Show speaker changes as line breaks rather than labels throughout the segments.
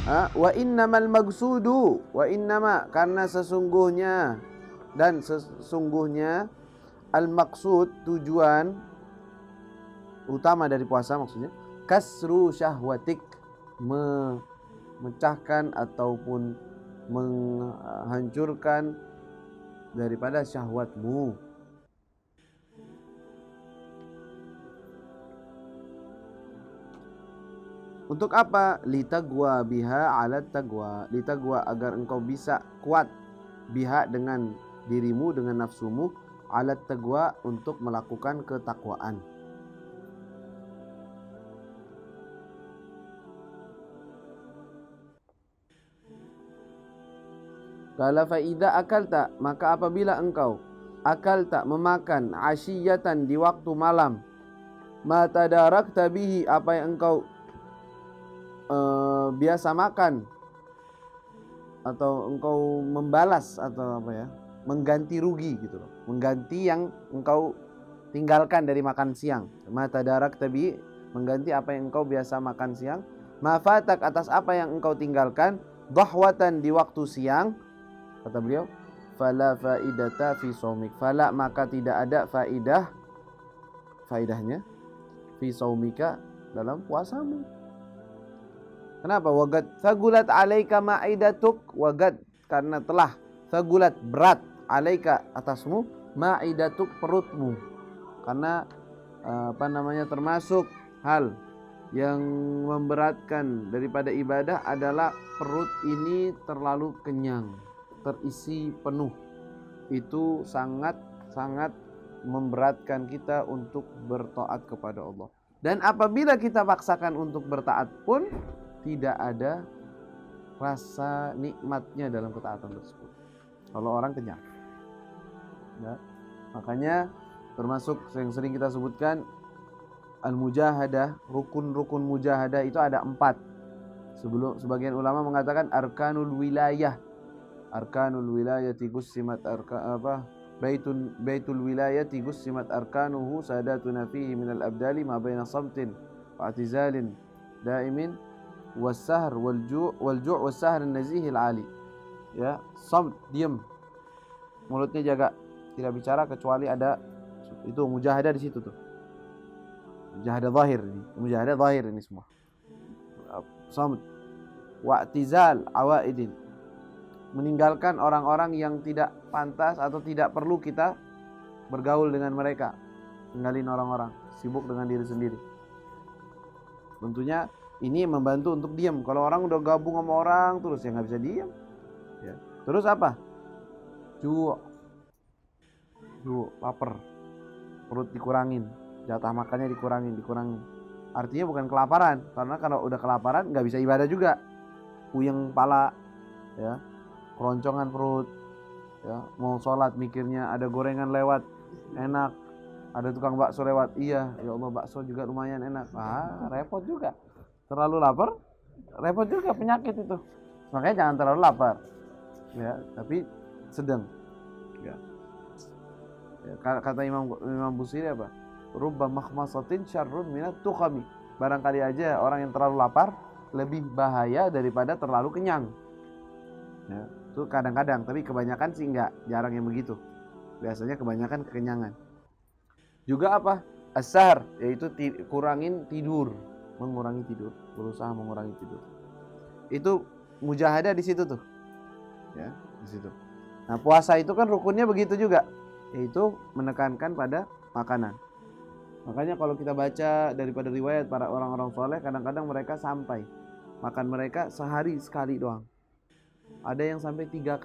Wa innamal magsudu, wa innama, karena sesungguhnya dan sesungguhnya, al maksud, tujuan utama dari puasa maksudnya, kasru syahwatik, memecahkan ataupun menghancurkan daripada syahwatmu. Untuk apa? Litagwa biha alat tagwa. Litagwa, agar engkau bisa kuat, biha, dengan dirimu, dengan nafsumu, alat tagwa, untuk melakukan ketakwaan. Qala fa idza akalta, maka apabila engkau akalta, memakan, asyiyatan, di waktu malam, ma tadarakta bihi, apa yang engkau biasa makan, atau engkau membalas, atau apa ya, mengganti rugi gitu loh, mengganti yang engkau tinggalkan dari makan siang. Ma tadarakta bihi, mengganti apa yang engkau biasa makan siang. Ma fatak, atas apa yang engkau tinggalkan, dhahwatan, di waktu siang. Kata beliau, fala faidata fi shaumik, fala, maka tidak ada faidahnya, fi shaumika, dalam puasamu. Kenapa? Wagad sagulat alaika ma'idatuk, wagad, karena telah, sagulat, berat, alaika, atasmu, ma'idatuk, perutmu. Karena termasuk hal yang memberatkan daripada ibadah adalah perut ini terlalu kenyang, terisi penuh. Itu sangat memberatkan kita untuk bertaat kepada Allah. Dan apabila kita paksakan untuk bertaat pun, tidak ada rasa nikmatnya dalam ketaatan tersebut kalau orang kenyang. Ya. Makanya termasuk yang sering kita sebutkan, al-mujahadah, rukun-rukun mujahadah itu ada 4. Sebagian ulama mengatakan arkanul wilayah. Arkanul wilayati gussimat baitul wilayati gussimat arkanuhu sadatuna fihi minal abdali ma baina samtin wa atizalin daimin wasahr walju' wasahr nazihil ali. Ya, samt, diam, mulutnya jaga, tidak bicara kecuali ada itu mujahadah di situ tuh. Mujahadah zahir ini semua. Samt, wa'tizal awaidin, meninggalkan orang-orang yang tidak pantas atau tidak perlu kita bergaul dengan mereka. Tinggalin orang-orang, sibuk dengan diri sendiri. Tentunya ini membantu untuk diam. Kalau orang udah gabung sama orang terus, ya nggak bisa diam. Ya. Terus apa? Ju', lapar, perut dikurangin, jatah makannya dikurangin. Artinya bukan kelaparan, karena kalau udah kelaparan nggak bisa ibadah juga. Puyeng kepala, ya, keroncongan perut, ya, mau sholat mikirnya ada gorengan lewat, enak, ada tukang bakso lewat, iya, ya Allah, bakso juga lumayan enak, repot juga. Terlalu lapar, repot juga, penyakit itu. Makanya jangan terlalu lapar, ya, tapi sedang. Ya. Kata Imam Busiri apa? Rubba makhmasatin syarrun minat tukhami. Barangkali aja orang yang terlalu lapar lebih bahaya daripada terlalu kenyang. Ya, itu kadang-kadang, tapi kebanyakan sih enggak, jarang yang begitu. Biasanya kebanyakan kekenyangan. Juga apa? As-sahar, yaitu kurangin tidur. Mengurangi tidur, berusaha mengurangi tidur. Itu mujahadah di situ tuh. Ya, di situ. Nah, puasa itu kan rukunnya begitu juga, yaitu menekankan pada makanan. Makanya kalau kita baca daripada riwayat para orang-orang soleh, kadang-kadang mereka sampai makan mereka sehari sekali doang. Ada yang sampai 3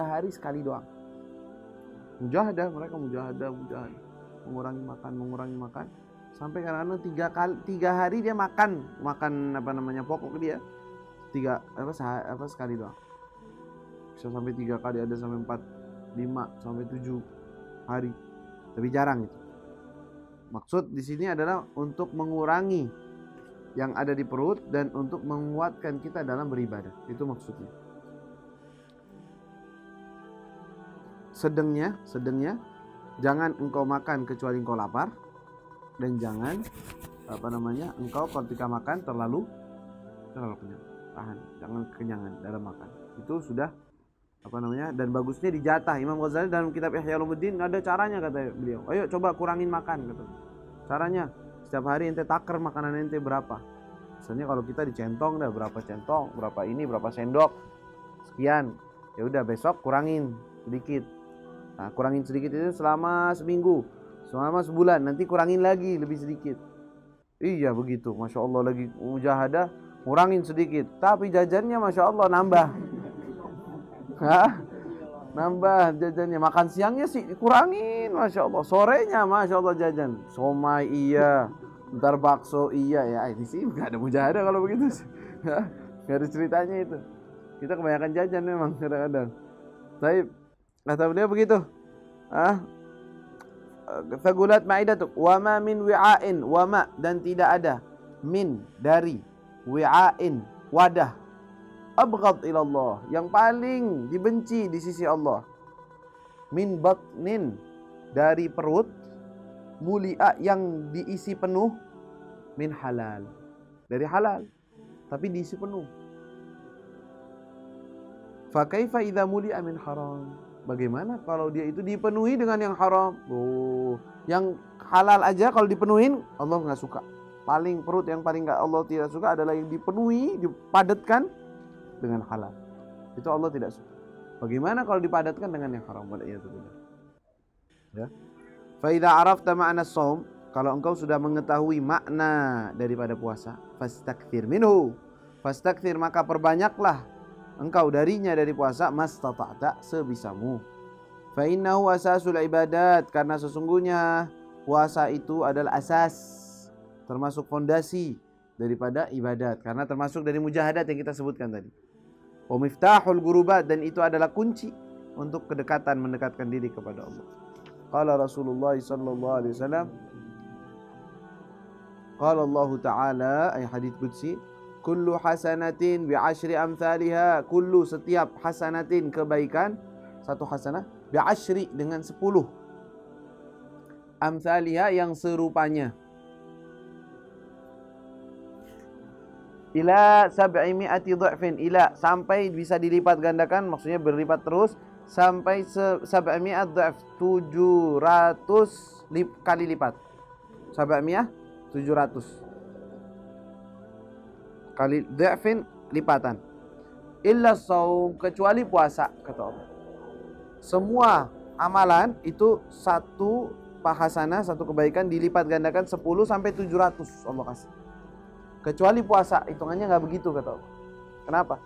hari sekali doang. Mujahadah, mereka mujahadah, mengurangi makan. Sampai kadang-kadang 3 hari dia makan pokok dia 3 sekali doang. Bisa sampai 3 kali, ada sampai 4, 5 sampai 7 hari. Tapi jarang itu. Maksud di sini adalah untuk mengurangi yang ada di perut dan untuk menguatkan kita dalam beribadah. Itu maksudnya. Sedangnya jangan engkau makan kecuali engkau lapar, dan jangan engkau ketika makan terlalu kenyang. tahan, jangan kekenyangan dalam makan. Itu sudah dan bagusnya dijatah. Imam Ghazali dalam kitab Ihya Ulumuddin ada caranya, kata beliau. Ayo coba kurangin makan, kata. Caranya setiap hari ente takar makanan ente berapa. Misalnya kalau kita dicentong dah berapa centong, berapa ini, berapa sendok, sekian. Ya udah besok kurangin sedikit. Nah, kurangin sedikit itu selama seminggu, selama sebulan, nanti kurangin lagi lebih sedikit. Iya begitu, Masya Allah, lagi mujahadah kurangin sedikit, tapi jajannya Masya Allah nambah. Nambah jajannya. Makan siangnya sih kurangin, Masya Allah. Sorenya Masya Allah jajan somai iya, ntar bakso iya. Ya ini sih gak ada mujahadah kalau begitu sih. Gak ada ceritanya itu. Kita kebanyakan jajan memang kadang-kadang. Tapi kata beliau begitu. Fagulat ma'idatuk wa ma min wi'ain wa ma, dan tidak ada min dari wi'ain wadah abghad ilallah, yang paling dibenci di sisi Allah, min batnin dari perut, mulia yang diisi penuh, min halal dari halal tapi diisi penuh. Fa kaifa idza mulia min haram, bagaimana kalau dia itu dipenuhi dengan yang haram? Yang halal aja kalau dipenuhin Allah nggak suka. Paling perut yang paling nggak Allah tidak suka adalah yang dipenuhi, dipadatkan dengan halal. Itu Allah tidak suka. Bagaimana kalau dipadatkan dengan yang haram? Ya. Fa idza arafta ma'na shaum, kalau engkau sudah mengetahui makna daripada puasa, fastakthir minhu. Fastakthir, maka perbanyaklah engkau darinya, dari puasa, mastata'ta, sebisamu. Fa innahu asasul ibadat, karena sesungguhnya puasa itu adalah asas, termasuk fondasi daripada ibadat, karena termasuk dari mujahadat yang kita sebutkan tadi. Wa miftahul gurubat, dan itu adalah kunci untuk kedekatan, mendekatkan diri kepada Allah. Qala Rasulullah sallallahu alaihi wasallam, qala Allah Ta'ala, ayat hadits qudsi, kullu hasanatin bi asyri amthaliha, kullu, setiap hasanatin, kebaikan, satu hasanah, bi asyri, dengan 10, amthaliha, yang serupanya, ila sab'imi'ati dha'fin, ila, sampai bisa dilipat gandakan, maksudnya berlipat terus sampai sab'imi'at dha'f, 700 kali lipat. Sab'imi'ah 700 kali dha'fin, lipatan. Illa shaum, kecuali puasa, kata Allah. Semua amalan itu satu hasanah, satu kebaikan dilipat gandakan 10 sampai 700 Allah kasih. Kecuali puasa, hitungannya nggak begitu, kata Allah. Kenapa?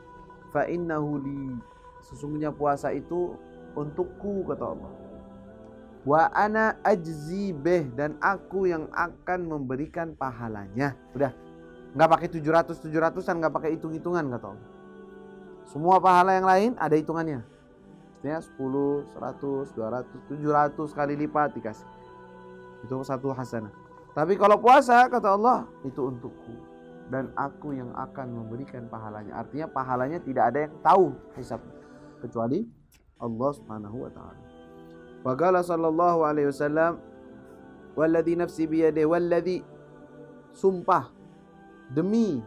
Fa innahu li, sesungguhnya puasa itu untukku, kata Allah. Wa ana ajzi bih, dan aku yang akan memberikan pahalanya. Udah, nggak pakai 700-700an, nggak pakai hitung-hitungan, kata Allah. Semua pahala yang lain ada hitungannya. Artinya 10, 100, 200, 700 kali lipat dikasih. Itu satu hasanah. Tapi kalau puasa, kata Allah, itu untukku, dan aku yang akan memberikan pahalanya. Artinya pahalanya tidak ada yang tahu hisabnya kecuali Allah Subhanahu wa taala. Wa qala sallallahu alaihi wasallam, walladzi nafsi biyadihi, walladzi, sumpah demi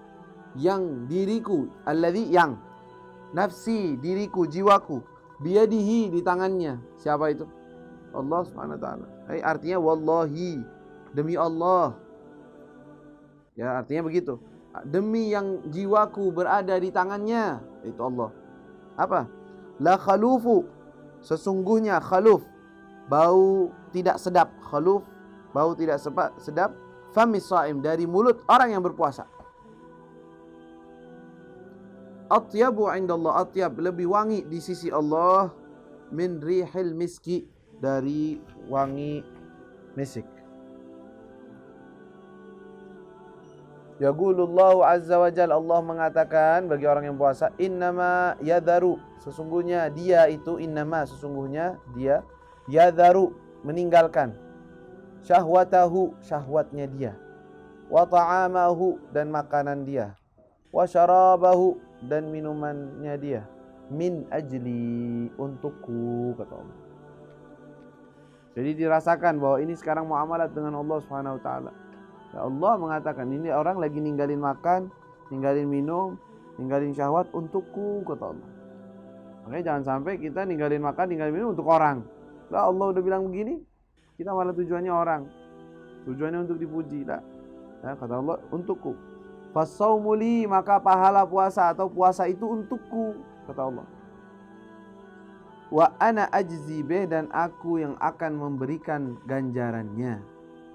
yang diriku, alladzi, yang, nafsi, diriku, jiwaku, biyadihi, di tangannya. Siapa itu? Allah Subhanahu wa taala. Artinya wallahi, demi Allah. Ya, artinya begitu. Demi yang jiwaku berada di tangannya, itu Allah. Apa? La khalufu, sesungguhnya khaluf, bau tidak sedap. Khaluf, bau tidak sedap. Famis shaim, dari mulut orang yang berpuasa. Atyabu indallah, atyab, lebih wangi di sisi Allah, min rihil miski, dari wangi misik. Yaqulullahu azza wa jalla, Allah mengatakan bagi orang yang puasa, innama yadharu, sesungguhnya dia itu, innama, sesungguhnya dia, yadharu, meninggalkan, syahwatahu, syahwatnya dia, wa ta'amahu, dan makanan dia, wa syarabahu, dan minumannya dia, min ajli, untukku, kata Allah. Jadi dirasakan bahwa ini sekarang muamalat dengan Allah Subhanahu wa taala. Ya, Allah mengatakan ini orang lagi ninggalin makan, ninggalin minum, ninggalin syahwat untukku, kata Allah. Makanya jangan sampai kita ninggalin makan, ninggalin minum untuk orang. Lah Allah udah bilang begini, kita malah tujuannya orang. Tujuannya untuk dipuji. Lah. Ya, kata Allah, untukku. Fasaumu li, maka pahala puasa atau puasa itu untukku, kata Allah. Wa ana ajzi bih, dan aku yang akan memberikan ganjarannya.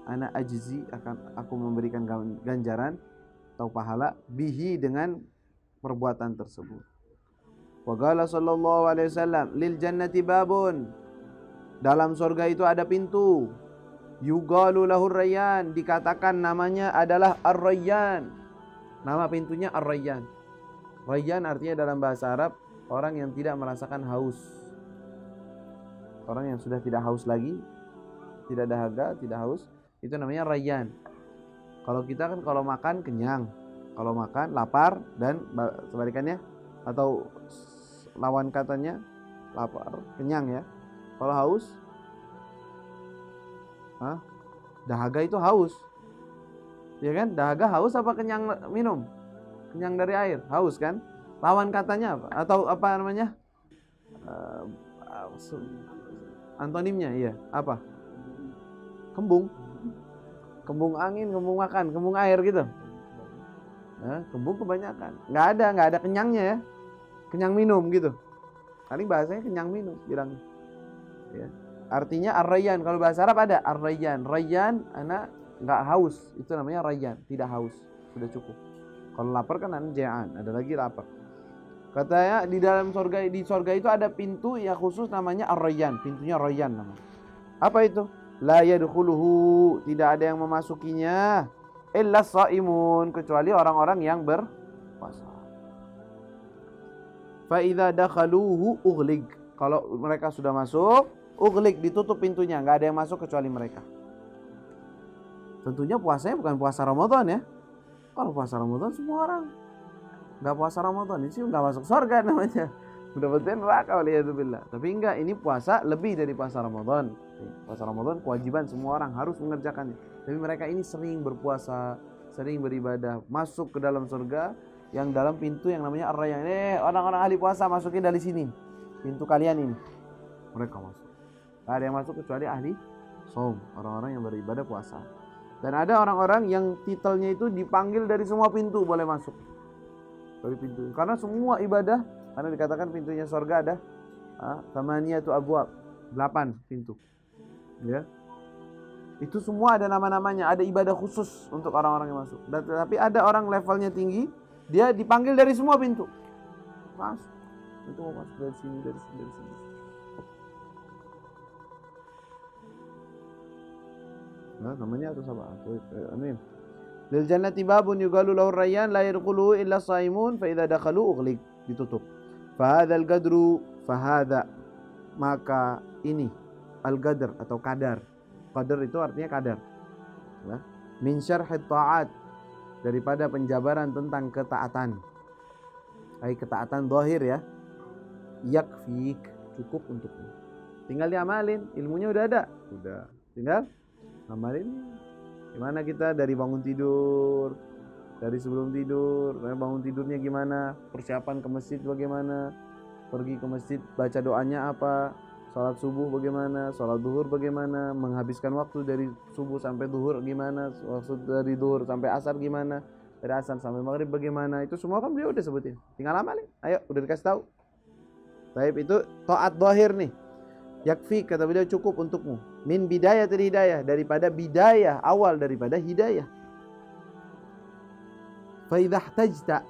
Ana ajzi, akan aku memberikan ganjaran atau pahala bihi, dengan perbuatan tersebut. Wa qala sallallahu alaihi wasallam, lil jannati babun, dalam surga itu ada pintu. Yuqalu lahur rayyan, dikatakan namanya adalah ar-rayyan. Nama pintunya ar-rayyan. Rayyan artinya dalam bahasa Arab orang yang tidak merasakan haus. Orang yang sudah tidak haus lagi, tidak dahaga, tidak haus, itu namanya rayyan. Kalau kita kan kalau makan kenyang, kalau makan lapar, dan sebalikannya atau lawan katanya lapar, kenyang ya. Kalau haus, dahaga itu haus, ya kan? Dahaga haus apa kenyang minum? Kenyang dari air, haus kan? Lawan katanya apa? Atau apa namanya? Antonimnya, iya apa? Kembung, kembung angin, kembung makan, kembung air gitu. Kembung kebanyakan, nggak ada kenyangnya ya, kenyang minum gitu. Paling bahasanya kenyang minum bilangnya. Ya. Artinya ar-rayyan, kalau bahasa Arab ada ar-rayyan. Rayyan anak nggak haus, itu namanya rayyan, tidak haus, sudah cukup. Kalau lapar kan anak ja'an, ada lagi lapar. Katanya di dalam surga, di surga itu ada pintu yang khusus namanya ar-rayyan, pintunya rayyan namanya. Apa itu? La yadkhuluhu, tidak ada yang memasukinya illa shaimun, kecuali orang-orang yang berpuasa. Fa idza dakhaluhu ughlig, kalau mereka sudah masuk, ughlig, ditutup pintunya, nggak ada yang masuk kecuali mereka. Tentunya puasanya bukan puasa Ramadan ya. Kalau puasa Ramadan semua orang. Nggak puasa Ramadan ini sih nggak masuk surga namanya. Udah betul neraka waliyadzubillah. Tapi enggak, ini puasa lebih dari puasa Ramadan. Puasa Ramadan kewajiban semua orang harus mengerjakannya. Tapi mereka ini sering berpuasa, sering beribadah, masuk ke dalam surga yang dalam pintu yang namanya ar-rayyan. Orang-orang ahli puasa masukin dari sini. Pintu kalian ini. Mereka masuk. Nggak ada yang masuk kecuali ahli shaum, orang-orang yang beribadah puasa. Dan ada orang-orang yang titelnya itu dipanggil dari semua pintu boleh masuk. Dari pintu. Karena semua ibadah, karena dikatakan pintunya surga ada thamaniyatu abwab, 8 pintu. Ya. Itu semua ada nama-namanya, ada ibadah khusus untuk orang-orang yang masuk. Tapi ada orang levelnya tinggi, dia dipanggil dari semua pintu. Masuk. Itu mau masuk dari sini, dari sini, dari sini. Nah, namanya atau apa? Amin. Lil jannati babun yuqalu lahu rayyan la yadkhuluhu illa shaimun fa idza dakhalu ughliq, ditutup. Fa hadzal gadru, fa hadza, maka ini al-gadr atau kadar. Qadar itu artinya kadar. Ya. Min syarhit ta'at, daripada penjabaran tentang ketaatan. Ketaatan zahir ya. Yakfik, cukup untukmu. Tinggal diamalin, ilmunya udah ada. Udah. Tinggal amalin. Gimana kita dari bangun tidur, dari sebelum tidur, bangun tidurnya gimana, persiapan ke masjid bagaimana, pergi ke masjid baca doanya apa, sholat subuh bagaimana, sholat duhur bagaimana, menghabiskan waktu dari subuh sampai duhur gimana, waktu dari duhur sampai asar gimana, dari asar sampai maghrib bagaimana, itu semua kan beliau udah sebutin. Tinggal amalin, ayo udah dikasih tahu. Taib itu taat zahir nih. Yakfi, kata beliau, cukup untukmu. Min bidayatil hidayah, daripada bidayah, awal daripada hidayah. Fa idza ihtajta,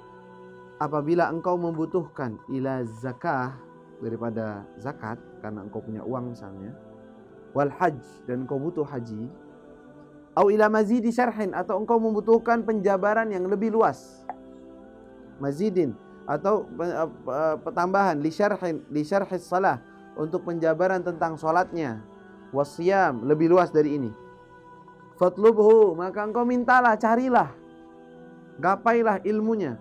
apabila engkau membutuhkan ila zakah, daripada zakat, karena engkau punya uang misalnya, wal hajj, dan engkau butuh haji, au ila mazidi syarhin, atau engkau membutuhkan penjabaran yang lebih luas, mazidin, atau pertambahan, li syarhis salah, untuk penjabaran tentang sholatnya, wasiyam, lebih luas dari ini, fatlubhu, maka engkau mintalah, carilah, gapailah ilmunya,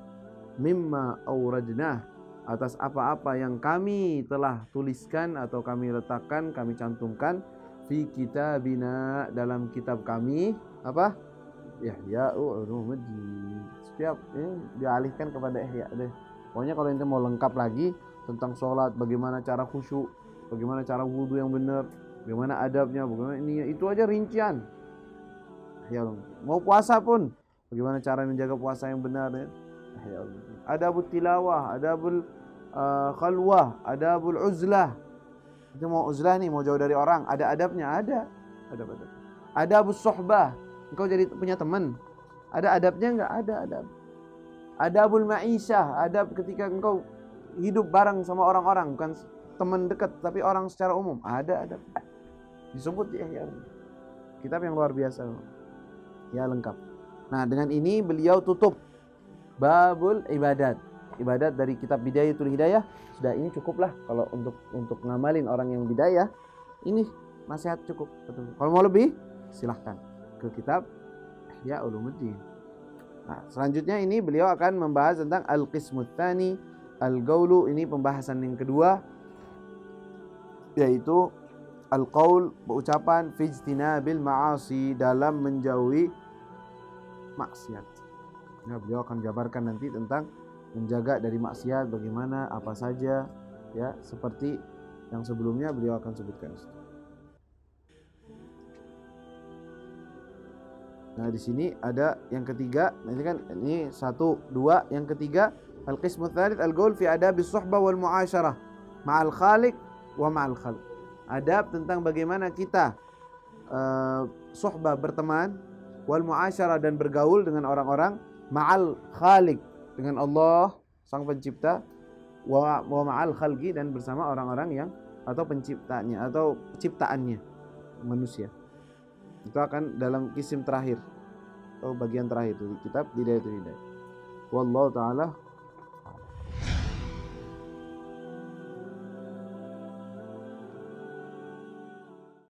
mimma auradnah, atas apa-apa yang kami telah tuliskan atau kami letakkan, kami cantumkan, fi kitabina, dalam kitab kami, apa? Ihya Ulumuddin. Setiap ini dialihkan kepada ihya deh. Pokoknya kalau ente mau lengkap lagi tentang sholat, bagaimana cara khusyuk, bagaimana cara wudhu yang benar, bagaimana adabnya, bagaimana ininya, itu aja rincian. Ya, mau puasa pun, bagaimana cara menjaga puasa yang benar ya. Ya, adabul tilawah, adabul khalwah, adabul uzlah. Itu mau uzlah nih, mau jauh dari orang, ada adabnya, ada adab. Adabus sohbah, engkau jadi punya teman, ada adabnya enggak? Ada adab. Adabul ma'isyah, adab ketika engkau hidup bareng sama orang-orang, bukan teman dekat tapi orang secara umum, ada adab. Disebut ya, kitab yang luar biasa. Ya, lengkap. Nah, dengan ini beliau tutup babul ibadat. Ibadat dari kitab Bidayatul Hidayah. Sudah, ini cukuplah kalau untuk ngamalin orang yang bidayah. Ini nasihat cukup. Kalau mau lebih, silahkan ke kitab Ihya Ulumuddin. Nah, selanjutnya ini beliau akan membahas tentang al-qismut tsani, al-qaulu. Ini pembahasan yang kedua, yaitu al-qaul, ucapan fi ijtinabil ma'asi, dalam menjauhi maksiat. Nah, beliau akan jabarkan nanti tentang menjaga dari maksiat, bagaimana, apa saja, ya, seperti yang sebelumnya beliau akan sebutkan. Nah, di sini ada yang ketiga. Nanti kan ini 1, 2, yang ketiga al-qismu tsalits al-qaul fi adabis suhbah wal muasyarah ma'al khaliq wa ma'al khalq. Adab tentang bagaimana kita suhbah, berteman, wal muasyarah, dan bergaul dengan orang-orang, ma'al khaliq, dengan Allah sang pencipta, wa ma'al khalqi, dan bersama orang-orang yang atau penciptanya atau ciptaannya, manusia. Itu akan dalam kisim terakhir atau bagian terakhir itu di kitab Bidayatul Hidayah. Wallahu ta'ala